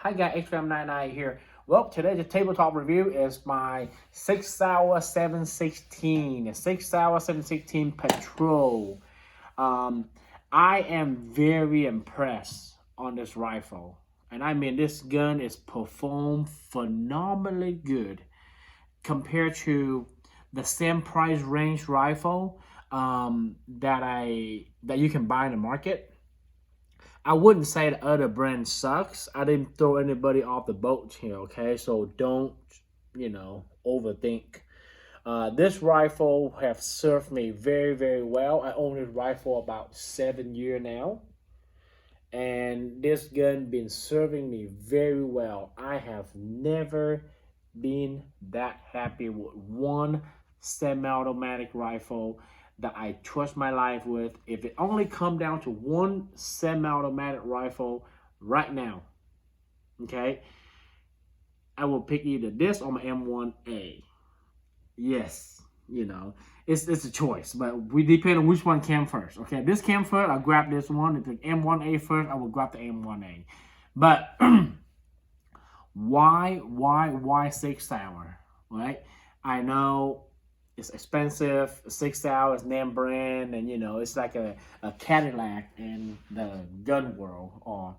Hi guys, XFam99 here. Well, today's tabletop review is my Sig Sauer 716, the Sig Sauer 716 Patrol. I am very impressed on this rifle. And I mean, this gun is performed phenomenally good compared to the same price range rifle that you can buy in the market. I wouldn't say the other brand sucks. I didn't throw anybody off the boat here, okay? So don't, overthink. This rifle have served me very, very well. I own this rifle about 7 years now. And this gun been serving me very well. I have never been that happy with one semi-automatic rifle that I trust my life with. If it only come down to one semi-automatic rifle right now, okay, I will pick either this or my M1A. Yes, it's a choice, but we depend on which one came first. Okay, if this came first, I'll grab this one. If the M1A first, I will grab the M1A. But why Sig Sauer, right? I know it's expensive. Sig Sauer is name brand, and it's like a Cadillac in the gun world, or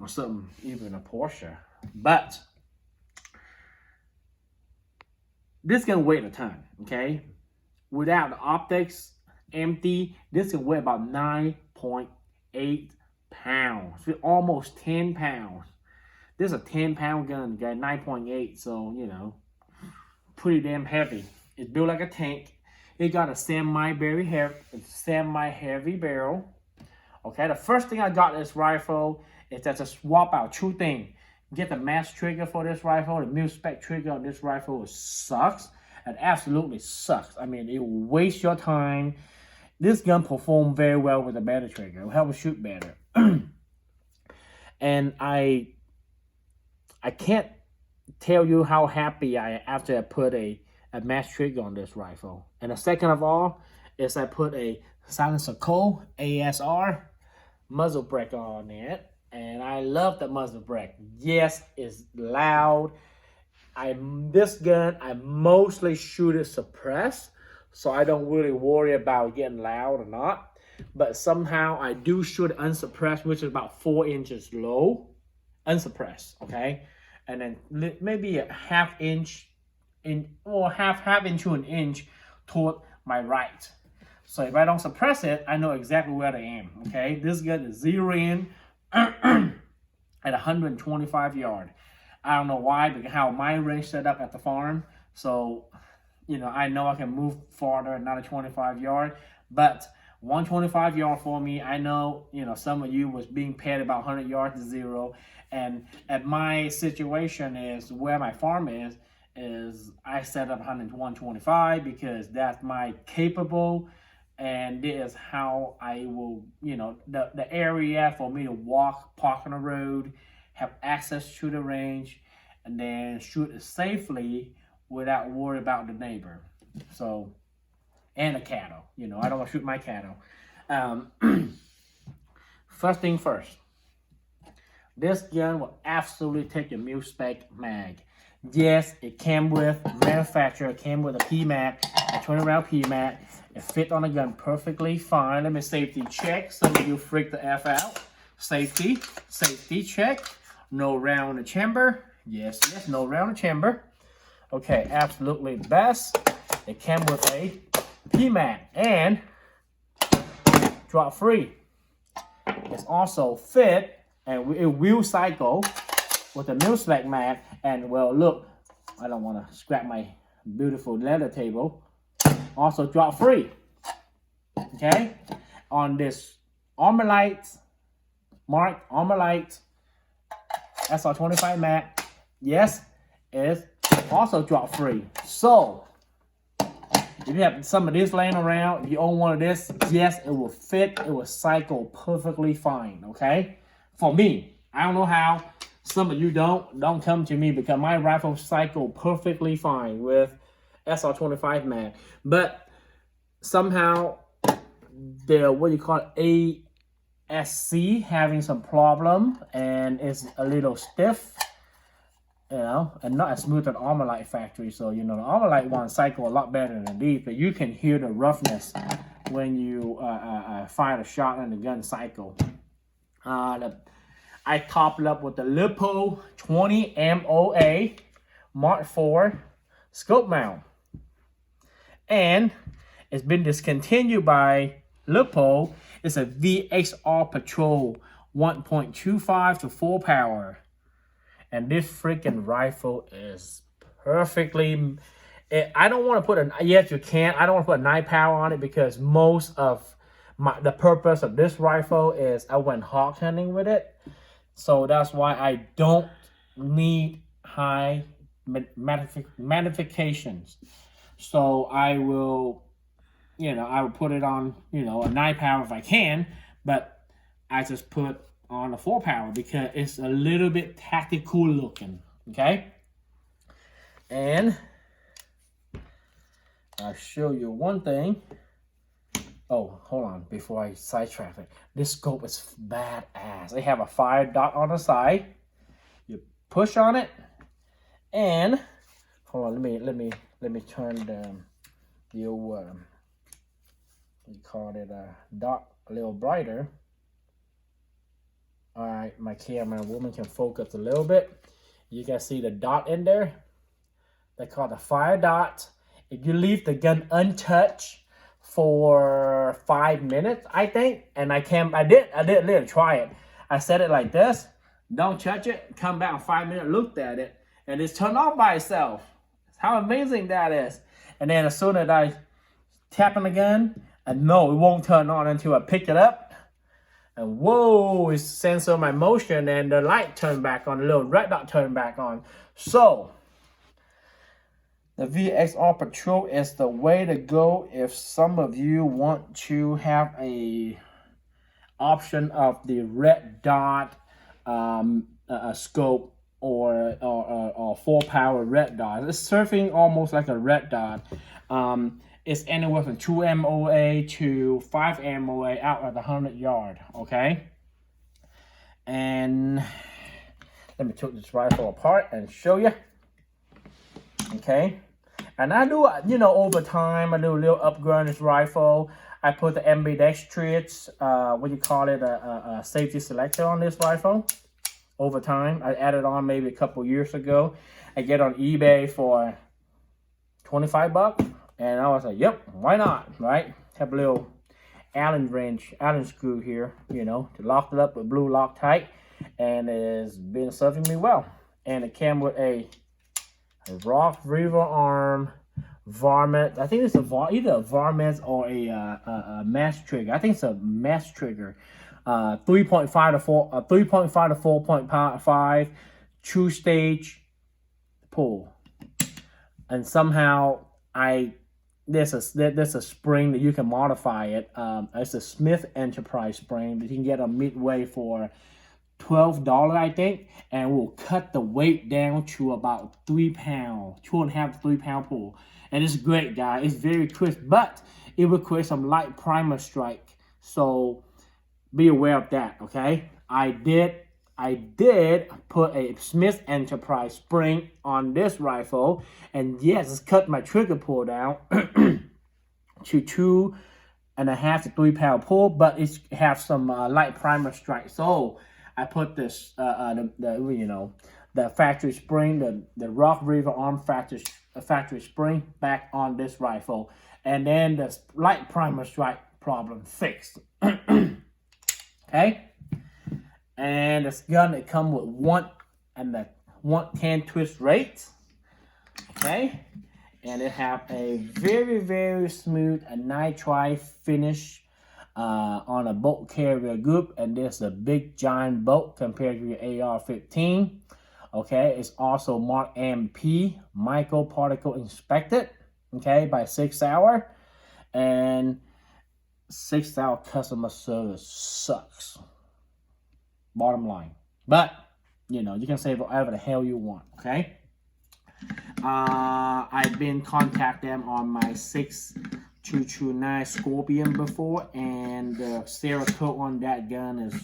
or something, even a Porsche. But this can weigh a ton, okay? Without the optics, empty, this can weigh about 9.8 pounds, almost 10 pounds. This is a 10-pound gun, guy, 9.8, so pretty damn heavy. It's built like a tank. It got a semi-heavy barrel. Okay, the first thing I got this rifle is that to swap out two things. Get the mass trigger for this rifle. The mil-spec trigger on this rifle sucks. It absolutely sucks. I mean, it will waste your time. This gun performed very well with a better trigger. It will help it shoot better. And I can't tell you how happy I am after I put a mass trigger on this rifle. And the second of all is I put a silencer coil ASR muzzle brake on it. And I love the muzzle brake. Yes, it's loud. This gun, I mostly shoot it suppressed, so I don't really worry about getting loud or not. But somehow I do shoot it unsuppressed, which is about 4 inches low, unsuppressed, okay? And then maybe a half inch half inch to an inch toward my right. So if I don't suppress it, I know exactly where I am, okay? This gun is 0 in at 125 yards. I don't know why, because how my range set up at the farm. So, I know I can move farther, another 25 yards. But 125 yard for me, I know, some of you was being paid about 100 yards to 0. And at my situation is where my farm is I set up 125 because that's my capable, and this is how I will, the area for me to walk, park on the road, have access to the range, and then shoot it safely without worry about the neighbor. So, and the cattle, I don't want to shoot my cattle. First thing first, this gun will absolutely take your mil-spec mag. Yes, it came with manufacturer. It came with a PMAG, a 20-round PMAG. It fit on the gun perfectly fine. Let me safety check. Some of you freak the F out. Safety check. No round in the chamber. Yes, no round in the chamber. Okay, absolutely best. It came with a PMAG and drop free. It's also fit, and it will cycle with a mil-spec mag. And well, look, I don't want to scrap my beautiful leather table. Also drop free. Okay, on this Armorlite marked Armorlite SR25 mag, yes, it's also drop free. So if you have some of this laying around, if you own one of this, yes, it will fit. It will cycle perfectly fine. Okay, for me, I don't know how. Some of you don't come to me because my rifle cycle perfectly fine with SR25 mag. But somehow the SC having some problem and it's a little stiff, you know, and not as smooth as Armalite factory. So, you know, the Armalite one cycle a lot better than these, but you can hear the roughness when you fire the shot and the gun cycle. I topped it up with the Lipo 20 MOA Mark IV scope mount. And it's been discontinued by Lipo. It's a VXR Patrol 1.25 to 4 power. And this freaking rifle is perfectly... I don't want to put a... Yes, you can. I don't want to put a 9 power on it because most of the purpose of this rifle is I went hawk hunting with it. So that's why I don't need high magnifications. So I will, you know, I will put it on, you know, a 9 power if I can, but I just put on a 4 power because it's a little bit tactical looking, okay? And I'll show you one thing. Oh, hold on, before I sidetrack it. This scope is badass. They have a fire dot on the side. You push on it, and hold on, let me turn the old we call it a dot a little brighter. All right, my camera woman can focus a little bit. You can see the dot in there. They call it the fire dot. If you leave the gun untouched for 5 minutes, I think, and I did literally try it. I set it like this, don't touch it, come back in 5 minutes, looked at it, and it's turned off by itself. How amazing that is. And then as soon as I tap on the gun, and no, it won't turn on until I pick it up. And whoa, it sensor my motion and the light turned back on, the little red dot turned back on. So the VXR Patrol is the way to go if some of you want to have a option of the red dot scope or 4 power red dot. It's surfing almost like a red dot. It's anywhere from 2 MOA to 5 MOA out at 100 yard, okay? And let me take this rifle apart and show you. Okay, and I do, you know, over time, I do a little upgrade on this rifle. I put the ambidextrous, what you call it, a safety selector on this rifle. Over time, I added on maybe a couple years ago. I get on eBay for 25 bucks, and I was like, yep, why not, right? Have a little Allen screw here, you know, to lock it up with blue Loctite, and it's been serving me well. And it came with a Rock River Arm varmint. I think it's either a varmint or a mass trigger. I think it's a mass trigger. 3.5 to 4.5 two stage pull. And somehow there's a spring that you can modify it. It's a Smith Enterprise spring that you can get on Midway for $12, I think, and we'll cut the weight down to about 3 pounds, 2.5 to 3 pound pull. And it's great, guys. It's very crisp, but it will create some light primer strike. So be aware of that, okay? I did put a Smith Enterprise spring on this rifle, and yes, it's cut my trigger pull down to 2.5 to 3 pound pull, but it has some light primer strike. So I put this, the factory spring, the Rock River Arm factory spring back on this rifle, and then the light primer strike problem fixed. Okay, and this gun it come with 110 twist rate. Okay, and it have a very, very smooth nitride finish on a bolt carrier group, and there's a big giant bolt compared to your AR-15. Okay, it's also marked MP, microparticle inspected, okay, by Sig Sauer, and Sig Sauer customer service sucks. Bottom line, but you know you can say whatever the hell you want, okay? I've been contacting them on my 6 229 Scorpion before, and the Cerakote on that gun is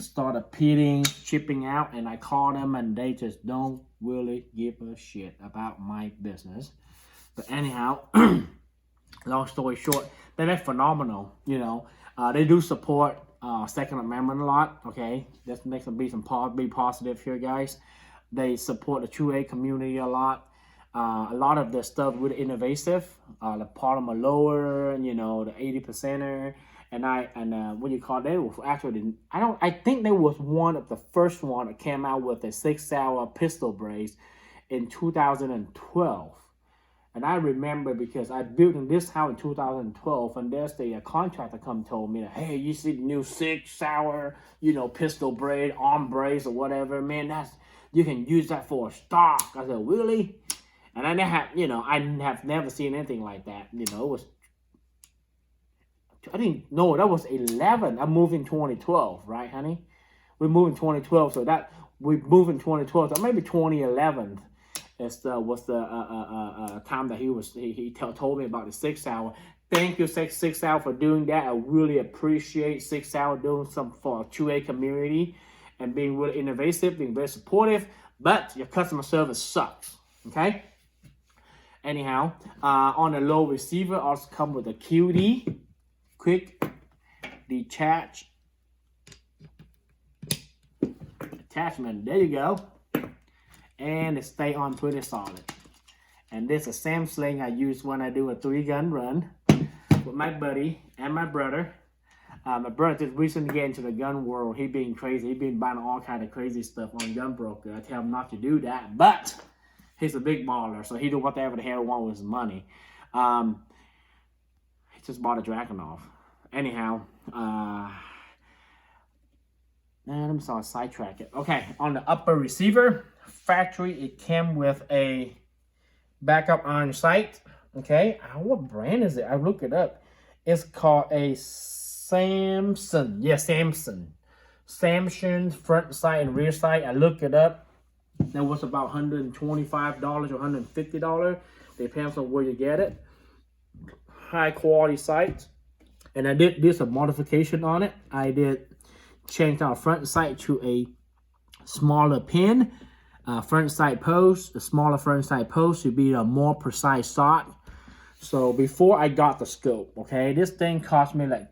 started peeling, chipping out, and I called them and they just don't really give a shit about my business. But anyhow, long story short, they're phenomenal, you know. They do support Second Amendment a lot, okay? This makes them be positive here, guys. They support the 2A community a lot. A lot of the stuff really innovative. The polymer lower, you know, the 80%er, and what do you call it? They were actually, I think they was one of the first one that came out with a Sig Sauer pistol brace in 2012. And I remember because I built in this house in 2012, and there's the contractor come told me that, hey, you see the new Sig Sauer, you know, pistol brace, arm brace, or whatever, man, you can use that for a stock. I said, really? And I have never seen anything like that. You know, it was, I didn't know, that was 11. I moved in 2012, right, honey? We moved in 2012, so that we moved in 2012, so maybe 2011 was the time that he told me about the Sig Sauer. Thank you, Sig Sauer, for doing that. I really appreciate Sig Sauer doing something for a 2A community and being really innovative, being very supportive. But your customer service sucks. Okay. Anyhow, on the low receiver also come with a QD, quick detach attachment. There you go. And it stay on pretty solid. And this is the same sling I use when I do a 3-gun run with my buddy and my brother. My brother just recently get into the gun world. He being crazy. He been buying all kind of crazy stuff on Gunbroker. I tell him not to do that, but he's a big baller, so he do whatever the hell he want with his money. He just bought a Dragunov. Anyhow, let me start sidetrack it. Okay, on the upper receiver, factory, it came with a backup iron sight. Okay, what brand is it? I looked it up. It's called a Samson. Yeah, Samson. Samson front sight and rear sight. I looked it up. That was about $125 or $150. Depends on where you get it. High quality sight. And I did some modification on it. I did change our front sight to a smaller pin. Front sight post. The smaller front sight post to be a more precise shot. So before I got the scope, okay, this thing cost me like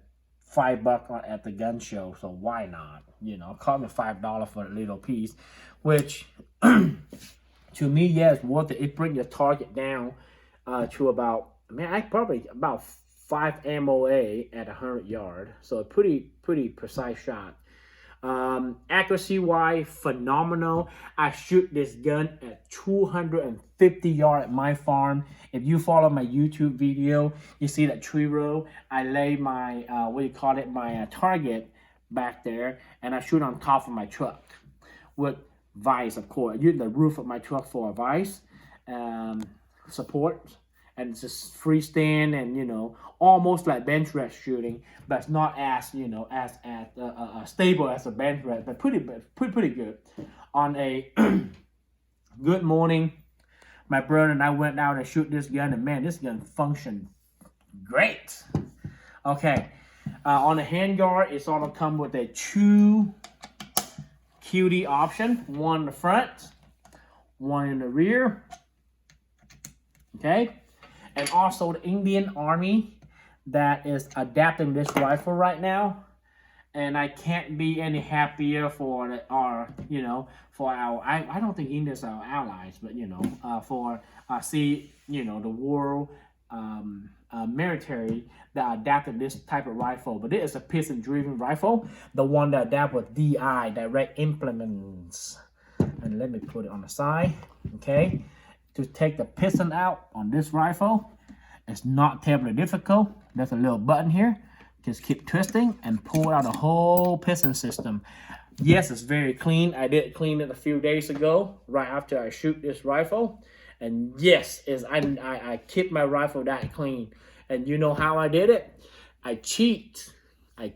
$5 at the gun show. So why not? You know, it cost me $5 for a little piece, which to me, yeah, it's worth it. It brings your target down to about, about 5 MOA at 100 yards. So a pretty precise shot. Accuracy wise, phenomenal. I shoot this gun at 250 yards at my farm. If you follow my YouTube video, you see that tree row. I lay my my target back there, and I shoot on top of my truck with vise, of course. I use the roof of my truck for a vise support, and it's just freestand, and you know, almost like bench rest shooting, but it's not as, you know, as stable as a bench rest, but pretty good. On a good morning, my brother and I went out and shoot this gun, and man, this gun functioned great. Okay, on the handguard, it's all come with a 2 QD option, one in the front, one in the rear. Okay, and also the Indian Army that is adapting this rifle right now, and I can't be any happier for our I don't think Indians are our allies, but you know, for the world military that adapted this type of rifle. But it is a piston driven rifle, the one that adapted with DI, direct implements. And let me put it on the side. Okay, to take the piston out on this rifle, it's not terribly difficult. There's a little button here. Just keep twisting and pull out the whole piston system. Yes, it's very clean. I did clean it a few days ago, right after I shoot this rifle. And yes, I keep my rifle that clean. And you know how I did it? I cheat. I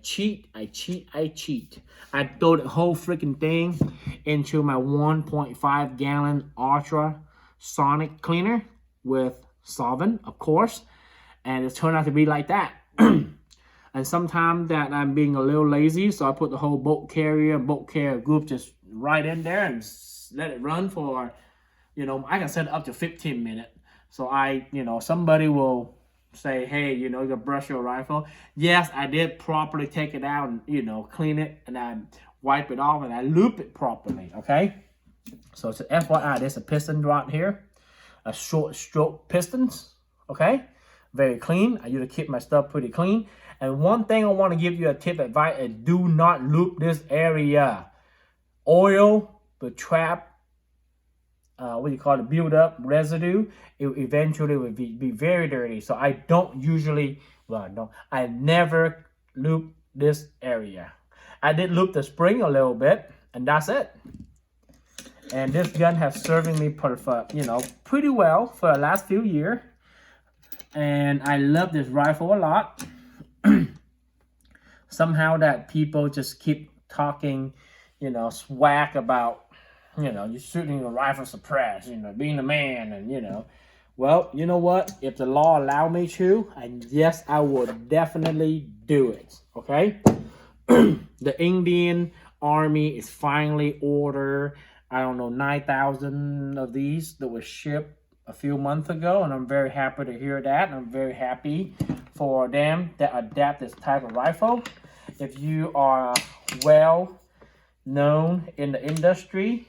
throw the whole freaking thing into my 1.5 gallon ultra sonic cleaner with solvent, of course. And it turned out to be like that. And sometimes that I'm being a little lazy, so I put the whole bolt carrier group just right in there and let it run for, you know, I can set it up to 15 minutes. So somebody will say, hey, you know, you brush your rifle. Yes, I did properly take it out and, you know, clean it, and I wipe it off and I loop it properly, okay? So it's an FYI, there's a piston rod here, a short stroke pistons, okay? Very clean. I usually keep my stuff pretty clean. And one thing I want to give you a tip advice is do not loop this area. Oil will trap, build up residue. It eventually will be very dirty. So I don't usually, I never loop this area. I did loop the spring a little bit, and that's it. And this gun has served me pretty well for the last few years. And I love this rifle a lot. Somehow that people just keep talking, swag about, you're shooting a rifle suppressed, being a man, and, well, you know what? If the law allow me to, and yes, I would definitely do it, okay? The Indian Army is finally ordered, 9,000 of these that were shipped a few months ago, and I'm very happy to hear that, and I'm very happy for them that adapt this type of rifle. If you are well known in the industry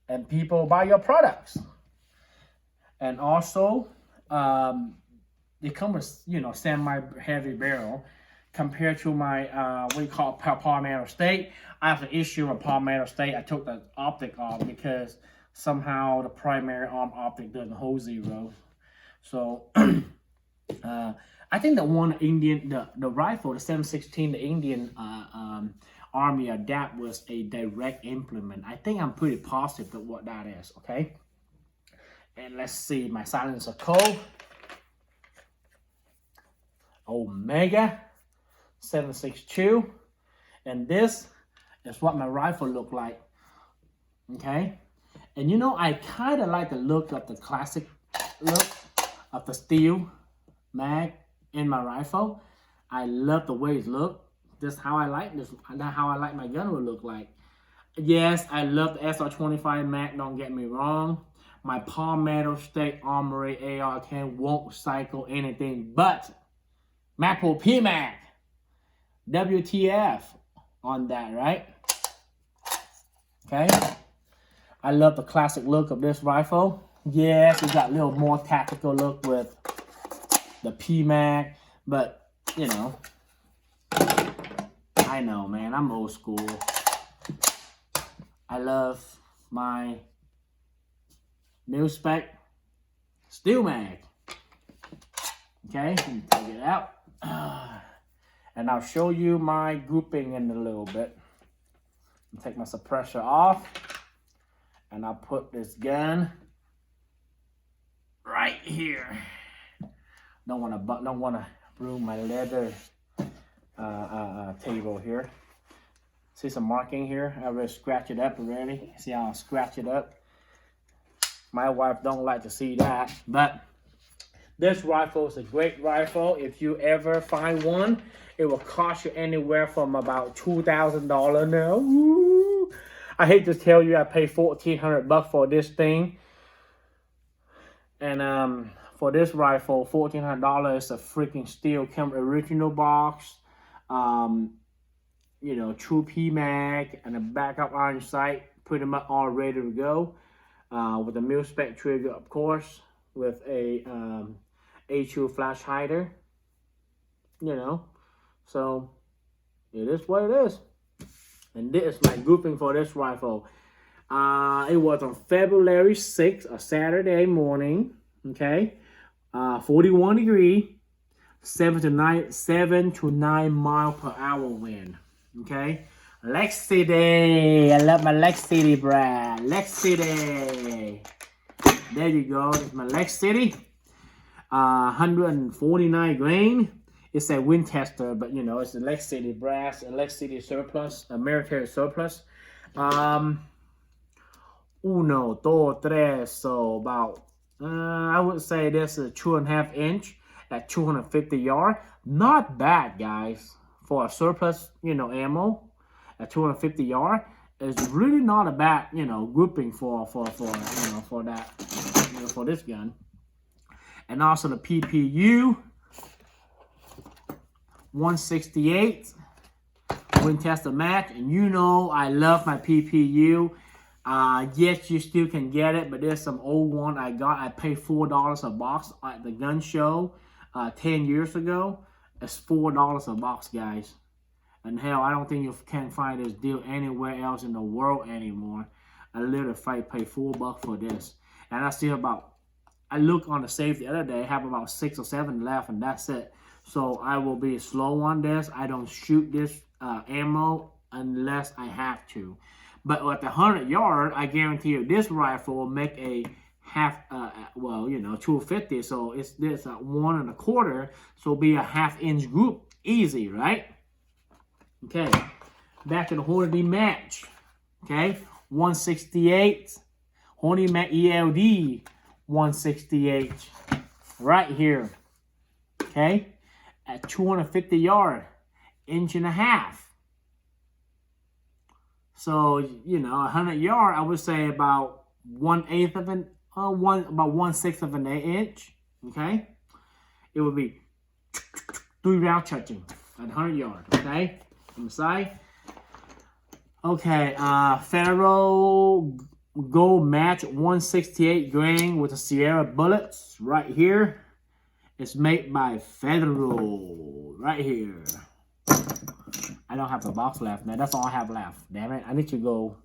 and people buy your products, and also they come with semi-heavy barrel compared to my Palmetto State. I have an issue with Palmetto State. I took the optic off because somehow the primary arm optic doesn't hold zero. So I think the rifle, the 716, the Indian Army adapt was a direct implement. I think I'm pretty positive that what that is, okay? And let's see, my silencer code. Omega 762. And this is what my rifle look like, okay? And I kind of like the look of the classic look of the steel mag in my rifle. I love the way it looks. This is how I like this. That's how I like my gun will look like. Yes, I love the SR25 mag, don't get me wrong. My Palmetto State Armory AR-10 won't cycle anything but Maple PMAG. WTF on that, right? Okay. I love the classic look of this rifle. Yes, it got a little more tactical look with the PMAG, but I know, man, I'm old school. I love my mil-spec steel mag. Okay, let me take it out. And I'll show you my grouping in a little bit. Take my suppressor off, and I'll put this gun right here. Don't want to ruin my leather table here. See some marking here? I already scratched it up already. See how I scratch it up? My wife don't like to see that, but this rifle is a great rifle. If you ever find one, it will cost you anywhere from about $2,000 now. Woo! I hate to tell you, I paid $1,400 for this thing. And for this rifle, $1,400 is a freaking steal. Come original box, true PMAG, and a backup iron sight, pretty much all ready to go. With a mil-spec trigger, of course, with a A2 flash hider. So it is what it is. And this is my grouping for this rifle. It was on February 6th, a Saturday morning. Okay, 41 degree, 7 to 9 mile per hour wind. Okay, Lex City. I love my Lex City brand. Lex City. There you go. It's my Lex City. 149 grain. It's a Winchester, but it's a Lex City brass, a Lex City surplus, a military surplus. 1, 2, 3, so about I would say this is 2.5 inch at 250 yard. Not bad, guys, for a surplus, ammo at 250 yard. It's really not a bad, grouping for that, for this gun. And also the PPU 168 Winchester match, and I love my PPU. Yes, you still can get it, but there's some old one I got. I paid $4 a box at the gun show 10 years ago. It's $4 a box, guys. And hell, I don't think you can find this deal anywhere else in the world anymore. I literally paid $4 for this. And I still I looked on the safe the other day, I have about 6 or 7 left, and that's it. So I will be slow on this. I don't shoot this ammo unless I have to. But at the 100 yard, I guarantee you this rifle will make a half, 250. So it's this 1 1/4. So it'll be a 1/2 inch group. Easy, right? Okay. Back to the Hornady match. Okay. 168. Hornady match ELD 168. Right here. Okay. At 250 yard. 1.5 inches. So, 100 yard, I would say about 1/8 of an, about 1/6 of an inch. Okay. It would be 3 round touching at 100 yard. Okay. On the side. Okay. Federal Gold Match 168 grain with the Sierra bullets right here. It's made by Federal right here. I don't have the box left, man. That's all I have left. Damn it. I need to go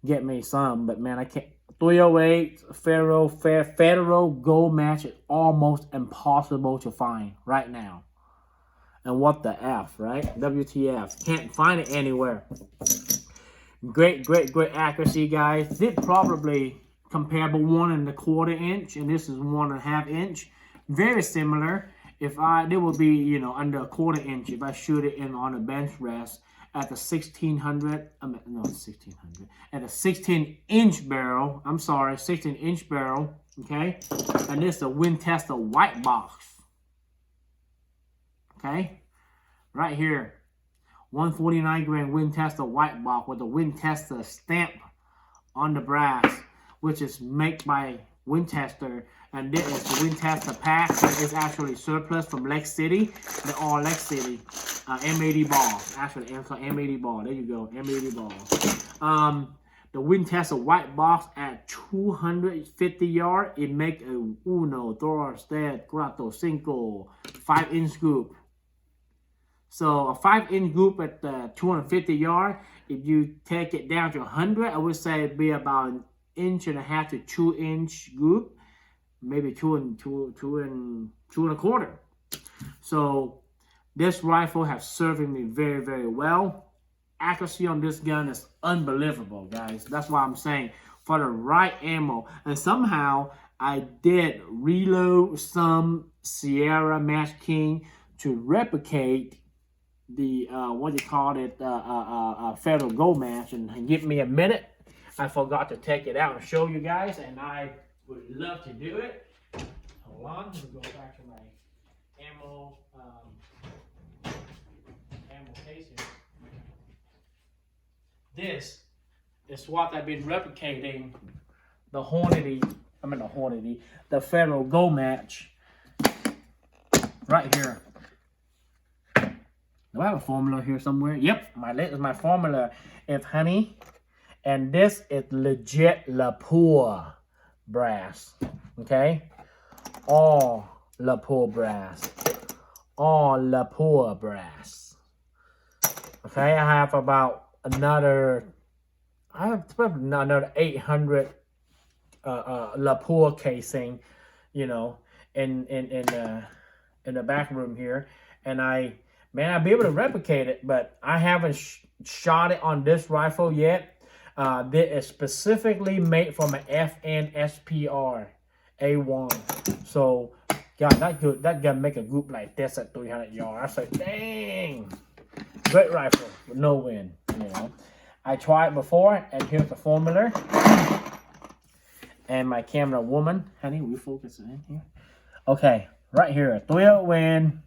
get me some, but man, I can't. 308 Federal Gold Match is almost impossible to find right now. And what the F, right? WTF. Can't find it anywhere. Great accuracy, guys. This probably comparable 1 1/4 inch, and this is 1 1/2 inch. Very similar. There will be, under 1/4 inch if I shoot it in on a bench rest at the 1600, at a 16-inch barrel. I'm sorry, 16-inch barrel, okay? And this is a Winchester white box, okay? Right here, 149 grain Winchester white box with the Winchester stamp on the brass, which is made by Winchester. And this is the Winchester pack. It's actually surplus from Lex City. They're all Lex City. M80 ball. Actually, M80 ball. There you go. M80 ball. The Winchester white box at 250 yard. It make a 1, 2, 3, 4, 5 5-inch group. So a 5-inch group at 250 yard. If you take it down to 100, I would say it'd be about 1.5 inch to 2 inch group. Maybe 2 1/4. So this rifle has served me very, very well. Accuracy on this gun is unbelievable, guys. That's why I'm saying for the right ammo. And somehow I did reload some Sierra Match King to replicate the Federal Gold Match. And give me a minute. I forgot to take it out and show you guys, and I would love to do it. Hold on, let me go back to my ammo casing. This is what I've been replicating the Federal Gold Match right here. Do I have a formula here somewhere? Yep, my formula is honey, and this is legit Lapua brass, okay? All Lapua brass. All Lapua brass. Okay, I have about another 800 Lapua casing, in the back room here, and I'll be able to replicate it, but I haven't shot it on this rifle yet. This is specifically made from an FN SPR A1. So, God, that gun make a group like this at 300 yards. I say, dang, great rifle with no wind. I tried it before, and here's the formula. and my camera woman. Honey, will you focus in here? Okay, right here. 3-0 win.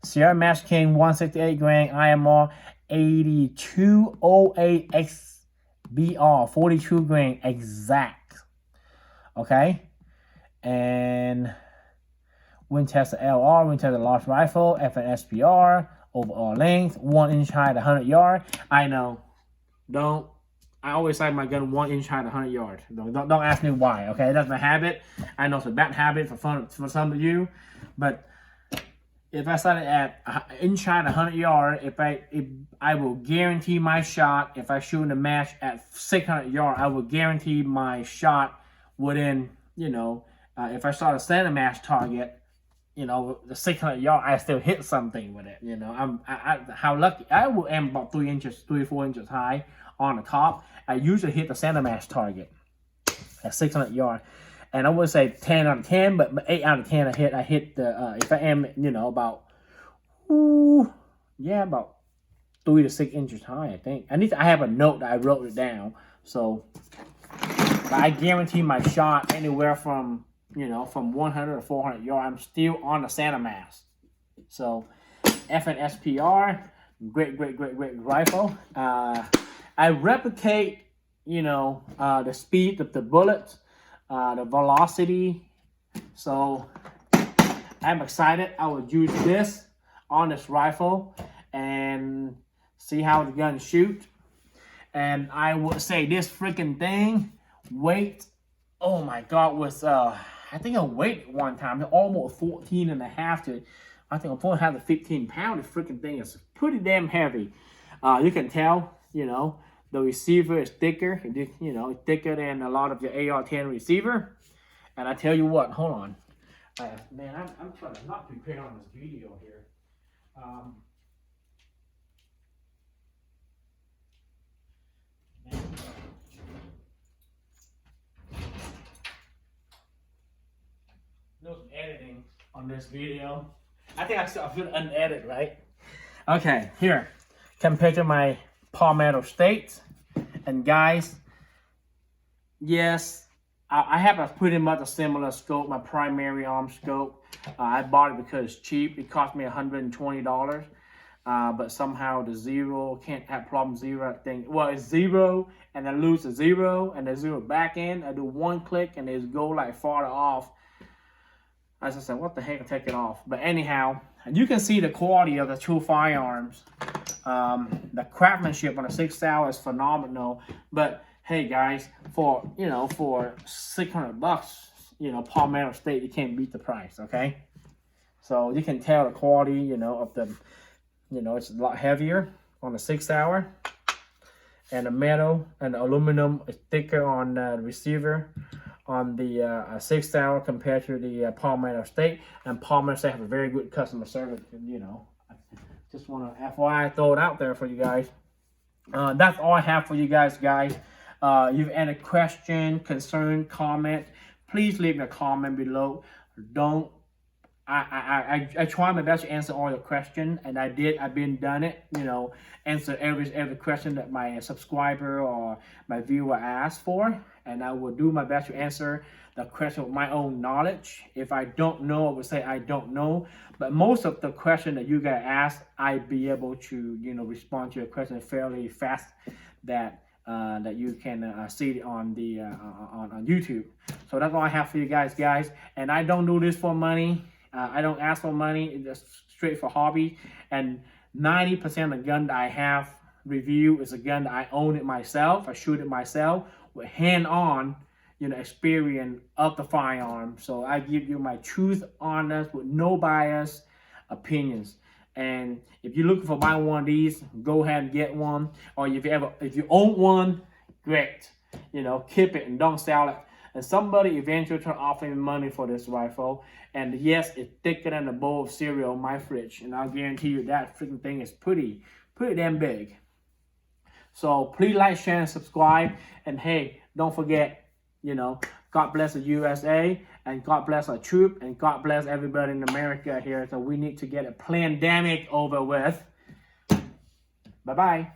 Sierra Match King 168 grain. IMR 8208 XBR 42 grain exact. Okay, and Winchester LR, Winchester large rifle, FNSPR, overall length, 1 inch high to 100 yard. I know, I always sight my gun 1 inch high to 100 yards. Don't ask me why. Okay, that's my habit. I know it's a bad habit for some of you, but if I sight it at 1 inch high to 100 yard, if I will guarantee my shot. If I shoot in a match at 600 yard, I will guarantee my shot within, you know, if I shot a center mass target, you know, the 600 yard, I still hit something with it. You know, how lucky I am about 3 or 4 inches high on the top. I usually hit the center mass target at 600 yard, and I would say 10 out of 10, but 8 out of 10 I hit the if I am, you know, about about 3 to 6 inches high. I think I have a note that I wrote it down, so but I guarantee my shot anywhere from, you know, from 100 to 400 yards, I'm still on the center mass. So FNSPR, great rifle. I replicate, you know, the speed of the bullets, the velocity. So I'm excited. I will use this on this rifle and see how the gun shoots. And I would say this freaking thing weight, oh my God, was I think I weighed one time almost 14 and a half to, I think I'm 14.5 to 15 pounds. The freaking thing is pretty damn heavy. You can tell, you know, the receiver is thicker, you know, thicker than a lot of your AR-10 receiver. And I tell you what, hold on. Man, I'm trying to not prepare on this video here. No editing on this video. I think I still feel unedited, right? Okay, here. Compared to my Palmetto State. And guys, yes, I have a pretty much a similar scope, my primary arm scope. I bought it because it's cheap. It cost me $120. But somehow the zero, can't have problem zero thing. Well, it's zero, and I lose the zero, and the zero back end. I do one click, and it's go like farther off. As I said, what the heck, I take it off. But anyhow, you can see the quality of the two firearms. The craftsmanship on the Sig Sauer is phenomenal. But hey guys, for, you know, for $600, you know, Palmetto State, you can't beat the price, okay? So you can tell the quality, you know, of the, you know, it's a lot heavier on the Sig Sauer. And the metal and the aluminum is thicker on the receiver on the Sig Sauer compared to the Palmetto State. And Palmetto State have a very good customer service, you know. I just want to FYI throw it out there for you guys. That's all I have for you guys, you've any question, concern, comment, please leave a comment below. Don't I try my best to answer all your questions, and I've been done it, you know, answer every question that my subscriber or my viewer asks for, and I will do my best to answer the question with my own knowledge. If I don't know, I would say I don't know, but most of the question that you guys ask, I'd be able to, you know, respond to your question fairly fast, that you can see on the on YouTube. So that's all I have for you guys, and I don't do this for money. I don't ask for money. It's just straight for hobby. And 90% of the gun that I have review is a gun that I own it myself. I shoot it myself with hand-on, you know, experience of the firearm. So I give you my truth, honest, with no bias opinions. And if you're looking for buying one of these, go ahead and get one. Or if you own one, great. You know, keep it and don't sell it. And somebody eventually try to offer me money for this rifle. And yes, it's thicker than a bowl of cereal in my fridge. And I'll guarantee you that freaking thing is pretty damn big. So please like, share, and subscribe. And hey, don't forget, you know, God bless the USA, and God bless our troops, and God bless everybody in America here. So we need to get a pandemic over with. Bye-bye.